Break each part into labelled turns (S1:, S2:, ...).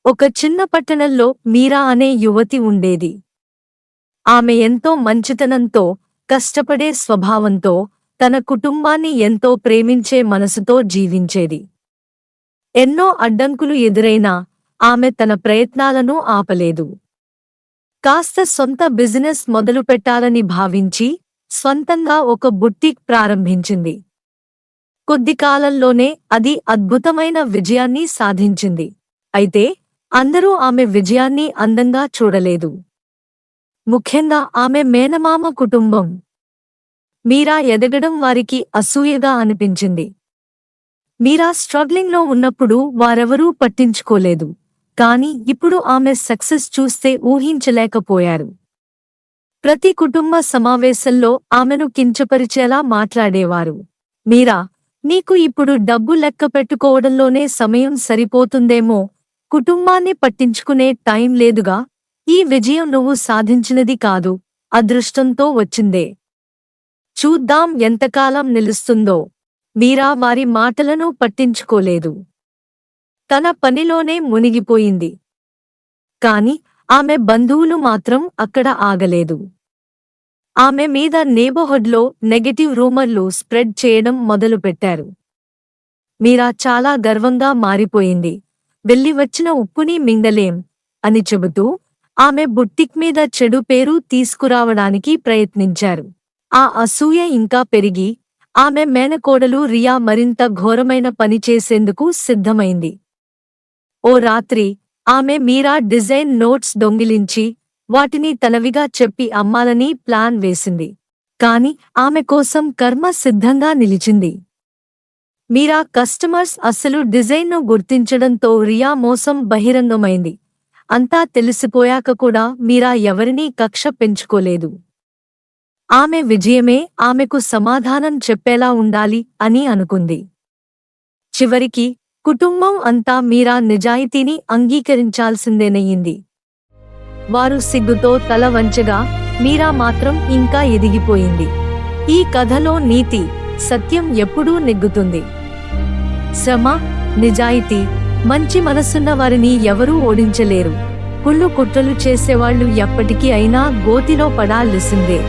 S1: ఒక చిన్న పట్టణంలో మీరా అనే యువతి ఉండేది. ఆమె ఎంతో మంచితనంతో, కష్టపడే స్వభావంతో, తన కుటుంబాన్ని ఎంతో ప్రేమించే మనసుతో జీవించేది. ఎన్నో అడ్డంకులు ఎదురైనా ఆమె తన ప్రయత్నాలను ఆపలేదు. కాస్త సొంత బిజినెస్ మొదలుపెట్టాలని భావించి స్వంతంగా ఒక బుట్టీక్ ప్రారంభించింది. కొద్ది కాలంలోనే అది అద్భుతమైన విజయాన్ని సాధించింది. అయితే అందరూ ఆమె విజయాన్ని అందంగా చూడలేదు. ముఖ్యంగా ఆమె మేనమామ కుటుంబం. మీరా ఎదగడం వారికి అసూయగా అనిపించింది. మీరా స్ట్రగ్లింగ్లో ఉన్నప్పుడు వారెవరూ పట్టించుకోలేదు. కాని ఇప్పుడు ఆమె సక్సెస్ చూస్తే ఊహించలేకపోయారు. ప్రతి కుటుంబ సమావేశంలో ఆమెను కించపరిచేలా మాట్లాడేవారు. మీరా, నీకు ఇప్పుడు డబ్బు లెక్క పెట్టుకోవడంలోనే సమయం సరిపోతుందేమో, కుటుంబాన్ని పట్టించుకునే టైం లేదుగా. ఈ విజయం నువ్వు సాధించినది కాదు, అదృష్టంతో వచ్చిందే. చూద్దాం ఎంతకాలం నిలుస్తుందో. మీరా వారి మాటలను పట్టించుకోలేదు. తన పనిలోనే మునిగిపోయింది. కాని ఆమె బంధువులు మాత్రం అక్కడ ఆగలేదు. ఆమె మీద నేబర్హుడ్లో నెగటివ్ రూమర్లు స్ప్రెడ్ చేయడం మొదలుపెట్టారు. మీరా చాలా గర్వంగా మారిపోయింది. వెళ్ళి వచ్చిన ఉప్పుని మింగలేం అని చెబుతూ ఆమె బుట్టిక్ మీద చెడు పేరు తీసుకురావడానికి ప్రయత్నించారు. ఆ అసూయ ఇంకా పెరిగి ఆమె మేనకోడలు రియా మరింత ఘోరమైన పని చేసేందుకు సిద్ధమైంది. ఓ రాత్రి ఆమె మీరా డిజైన్ నోట్స్ దొంగిలించి వాటిని తనవిగా చెప్పి అమ్మాలని ప్లాన్ వేసింది. కాని ఆమె కోసం కర్మ సిద్ధంగా నిలిచింది. మీరా కస్టమర్స్ అసలు డిజైన్ను గుర్తించడంతో రియా మోసం బహిరంగమైంది. అంతా తెలిసిపోయాక కూడా మీరా ఎవరినీ కక్ష పెంచుకోలేదు. ఆమె విజయమే ఆమెకు సమాధానం చెప్పేలా ఉండాలి అని అనుకుంది. చివరికి కుటుంబం అంతా మీరా నిజాయితీని అంగీకరించాల్సిందేనయ్యింది. వారు సిగ్గుతో తల వంచగా మీరా మాత్రం ఇంకా ఎదిగిపోయింది. ఈ కథలో నీతి, సత్యం ఎప్పుడూ నెగ్గుతుంది. శ్రమ, నిజాయితీ, మంచి మనసున్న వారిని ఎవరూ ఓడించలేరు. కుళ్ళు కుట్రలు చేసేవాళ్లు ఎప్పటికీ అయినా గోతిలో పడాల్సిందే.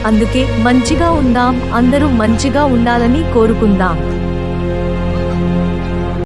S1: అందుకే మంచిగా ఉందాం, అందరూ మంచిగా ఉండాలని కోరుకుందాం.